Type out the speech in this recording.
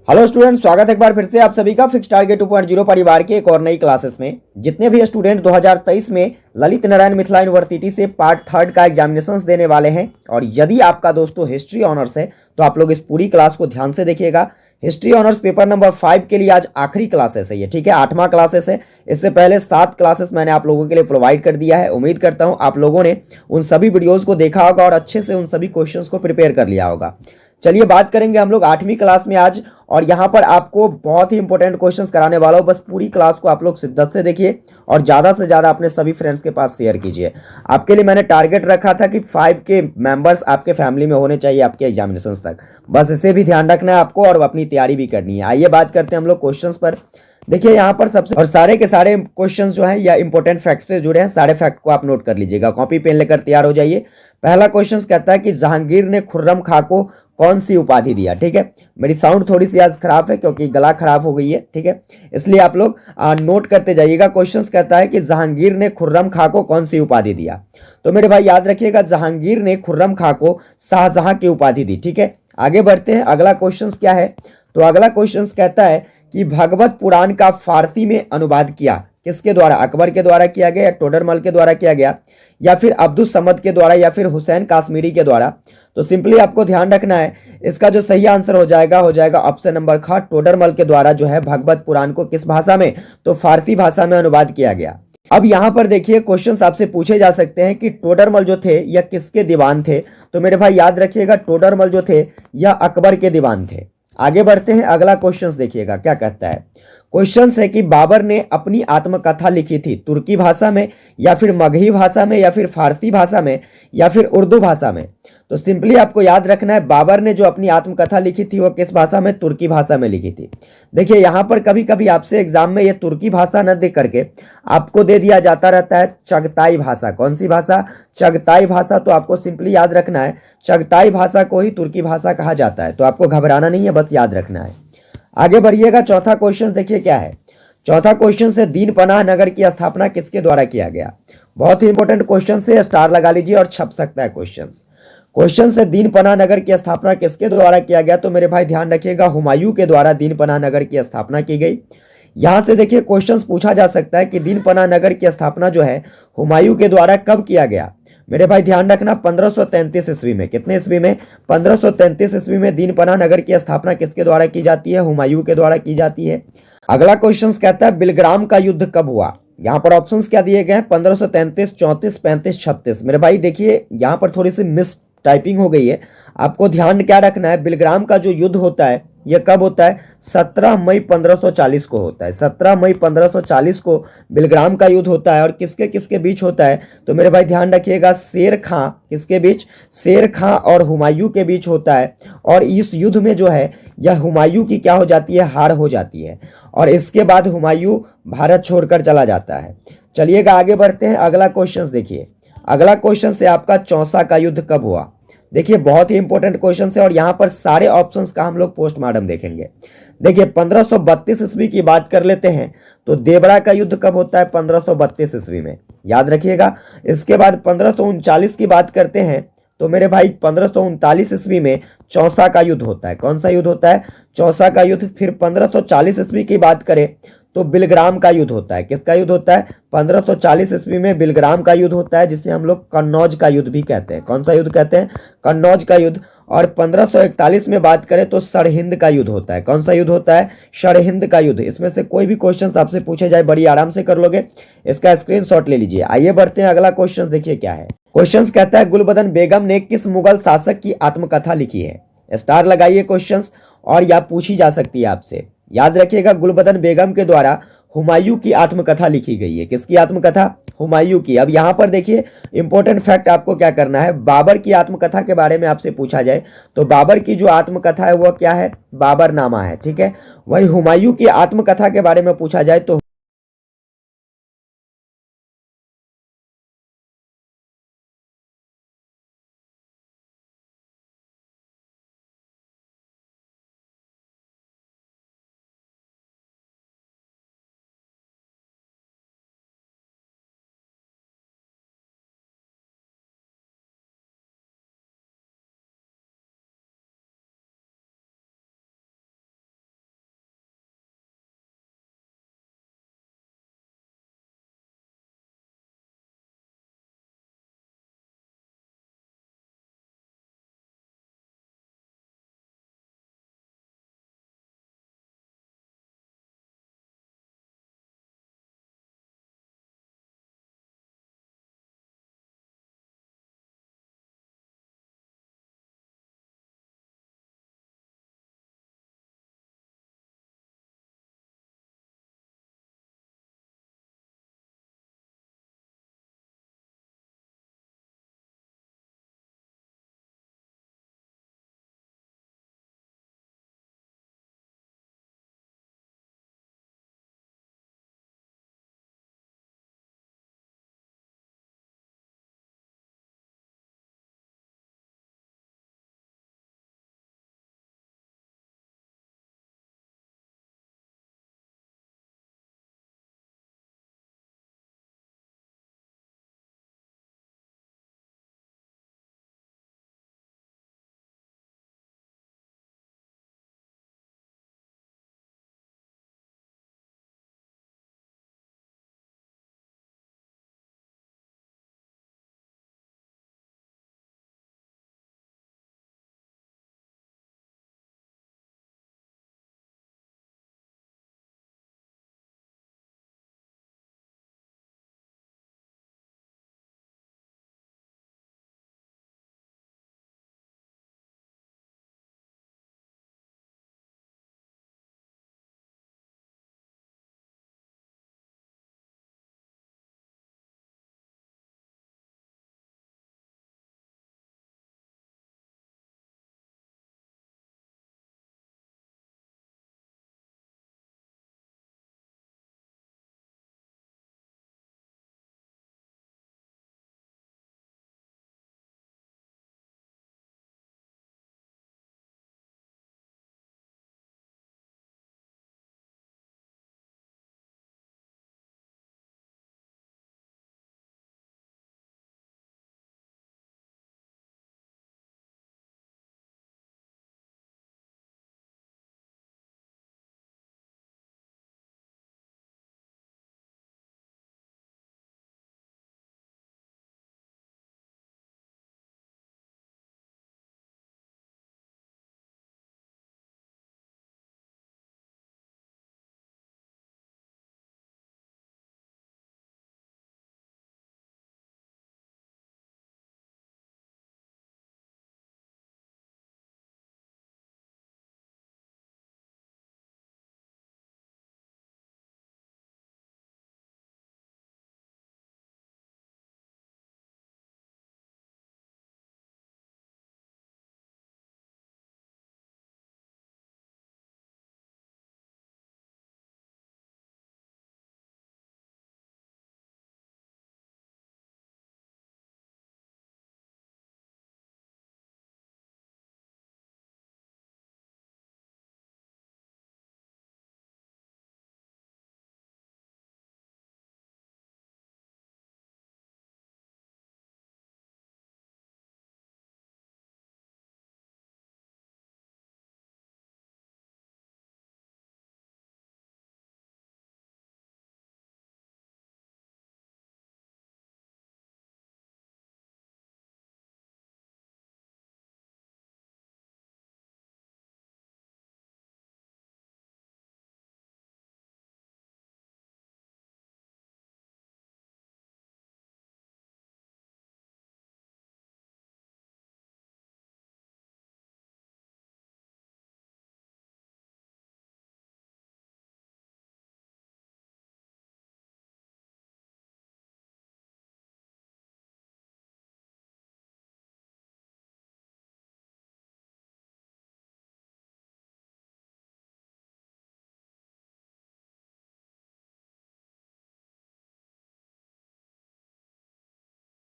Hello student, स्वागत है एक बार फिर से आप सभी का फिक्स टारगेट 2.0 परिवार के एक और नई क्लासेस में। जितने भी स्टूडेंट 2023 में ललित नारायण मिथिला यूनिवर्सिटी से पार्ट थर्ड का एग्जामिनेशंस देने वाले हैं और यदि आपका दोस्तों हिस्ट्री ऑनर्स है तो आप लोग इस पूरी क्लास को ध्यान से देखिएगा। हिस्ट्री ऑनर्स पेपर नंबर 5 के लिए आज आखिरी क्लासेस है ये, ठीक है, 8वां क्लासेस है। इससे पहले 7 क्लासेस मैंने आप लोगों के लिए प्रोवाइड कर दिया है। उम्मीद करता हूं आप लोगों ने उन सभी वीडियोस को देखा होगा और अच्छे से उन सभी क्वेश्चंस को प्रिपेयर कर लिया होगा। चलिए बात करेंगे हम लोग 8वीं क्लास में आज, और यहाँ पर आपको बहुत ही इंपॉर्टेंट क्वेश्चंस कराने वाला हूँ। बस पूरी क्लास को आप लोग शिद्दत से देखिए और ज़्यादा से ज़्यादा अपने सभी फ्रेंड्स के पास शेयर कीजिए। आपके लिए मैंने टारगेट रखा था कि 5 के मेंबर्स आपके फैमिली में होने चाहिए आपके एग्जामिनेशंस तक। बस इसे भी ध्यान रखना है आपको और अपनी तैयारी भी करनी है। आइए बात करते हैं हम लोग क्वेश्चंस पर। देखिए यहाँ पर सबसे और सारे के सारे क्वेश्चंस जो हैं या इंपॉर्टेंट फैक्ट से जुड़े हैं, सारे फैक्ट को आप नोट कर लीजिएगा। कॉपी पेन लेकर तैयार हो जाइए। पहला क्वेश्चन कहता है कि जहांगीर ने खुर्रम खां को कौन सी उपाधि दिया। ठीक है, मेरी साउंड थोड़ी सी आज खराब है क्योंकि गला खराब हो गई है, ठीक है, इसलिए आप लोग नोट करते जाइएगा। क्वेश्चन कहता है कि जहांगीर ने खुर्रम खां को कौन सी उपाधि दिया। तो मेरे भाई याद रखिएगा, जहांगीर ने खुर्रम खां को शाहजहां की उपाधि दी। ठीक है, आगे बढ़ते हैं। अगला क्वेश्चन क्या है, तो अगला क्वेश्चन कहता है कि भगवत पुराण का फारसी में अनुवाद किया किसके द्वारा, अकबर के द्वारा किया गया या टोडरमल के द्वारा किया गया या फिर अब्दुल समद के द्वारा या फिर हुसैन काश्मीरी के द्वारा। तो सिंपली आपको ध्यान रखना है, इसका जो सही आंसर हो जाएगा ऑप्शन नंबर ख, टोडरमल के द्वारा जो है भगवत पुराण को किस भाषा में, तो फारसी भाषा में अनुवाद किया गया। अब यहां पर देखिए क्वेश्चंस आपसे पूछे जा सकते हैं कि टोडरमल जो थे यह किसके दीवान थे। तो मेरे भाई याद रखिएगा, टोडरमल जो थे यह अकबर के दीवान थे। आगे बढ़ते हैं, अगला क्वेश्चन देखिएगा क्या कहता है। क्वेश्चन है कि बाबर ने अपनी आत्मकथा लिखी थी तुर्की भाषा में या फिर मगही भाषा में या फिर फारसी भाषा में या फिर उर्दू भाषा में। तो सिंपली आपको याद रखना है, बाबर ने जो अपनी आत्मकथा लिखी थी वो किस भाषा में, तुर्की भाषा में लिखी थी। देखिए यहाँ पर कभी कभी आपसे एग्जाम में ये तुर्की भाषा न दे करके आपको दे दिया जाता रहता है चगताई भाषा। कौन सी भाषा, चगताई भाषा। तो आपको सिंपली याद रखना है, चगताई भाषा को ही तुर्की भाषा कहा जाता है। तो आपको घबराना नहीं है, बस याद रखना है। आगे बढ़िएगा, चौथा क्वेश्चन देखिए क्या है। चौथा क्वेश्चन से दीन पनाह नगर की स्थापना किसके द्वारा किया गया। बहुत ही इंपॉर्टेंट क्वेश्चन से, स्टार लगा लीजिए और छप सकता है क्वेश्चन से दीन पनाह नगर की स्थापना किसके द्वारा किया गया। तो मेरे भाई ध्यान रखिएगा, हुमायूं के द्वारा दीन पनाह नगर की स्थापना की गई। यहां से देखिए क्वेश्चन पूछा जा सकता है कि दीन पनाह नगर की स्थापना जो है हुमायूं के द्वारा कब किया गया। मेरे भाई ध्यान रखना, 1533 ईस्वी में। कितने ईस्वी में, 1533 ईस्वी में दीन पनाह नगर की स्थापना किसके द्वारा की जाती है, हुमायूं के द्वारा की जाती है। अगला क्वेश्चन कहता है बिलग्राम का युद्ध कब हुआ। यहाँ पर ऑप्शंस क्या दिए गए हैं, 1533, 34, 35, 36। मेरे भाई देखिए यहाँ पर थोड़ी सी मिस टाइपिंग हो गई है, आपको ध्यान क्या रखना है। बिलग्राम का जो युद्ध होता है यह कब होता है, 17 मई 1540 को होता है। 17 मई 1540 को बिलग्राम का युद्ध होता है और किसके किसके बीच होता है। तो मेरे भाई ध्यान रखिएगा, शेर खां किसके बीच, शेर खां और हुमायूं के बीच होता है। और इस युद्ध में जो है यह हुमायूं की क्या हो जाती है, हार हो जाती है और इसके बाद हुमायूं भारत छोड़कर चला जाता है। चलिएगा आगे बढ़ते हैं। अगला क्वेश्चन देखिए, अगला क्वेश्चन से आपका चौसा का युद्ध कब हुआ। देखिए बहुत ही इंपॉर्टेंट क्वेश्चन है और यहां पर सारे ऑप्शंस का हम लोग पोस्टमार्टम देखेंगे। देखिए 1532 ईस्वी की बात कर लेते हैं, तो देवरा का युद्ध कब होता है, 1532 ईस्वी में, याद रखिएगा। इसके बाद 1539 की बात करते हैं, तो मेरे भाई 1539 ईस्वी में चौसा का युद्ध होता है। कौन सा युद्ध होता है, चौसा का युद्ध। फिर 1540 ईस्वी की बात करें तो बिलग्राम का युद्ध होता है। किसका युद्ध होता है, 1540 ईस्वी में बिलग्राम का युद्ध होता है, जिसे हम लोग कन्नौज का युद्ध भी कहते हैं। कौन सा युद्ध कहते हैं, कन्नौज का युद्ध। और 1541 में बात करें तो सरहिंद का युद्ध होता है। कौन सा युद्ध होता है, सरहिंद का युद्ध। इसमें से कोई भी क्वेश्चन आपसे पूछे जाए बड़ी आराम से कर लोगे, इसका स्क्रीनशॉट ले लीजिए। आइए बढ़ते हैं, अगला क्वेश्चन देखिए क्या है। क्वेश्चन कहता है गुलबदन बेगम ने किस मुगल शासक की आत्मकथा लिखी है। स्टार लगाइए क्वेश्चन, और यह पूछी जा सकती है आपसे। याद रखिएगा, गुलबदन बेगम के द्वारा हुमायूं की आत्मकथा लिखी गई है। किसकी आत्मकथा, हुमायूं की। अब यहां पर देखिए इंपॉर्टेंट फैक्ट आपको क्या करना है, बाबर की आत्मकथा के बारे में आपसे पूछा जाए तो बाबर की जो आत्मकथा है वह क्या है, बाबरनामा है, ठीक है। वही हुमायूं की आत्मकथा के बारे में पूछा जाए तो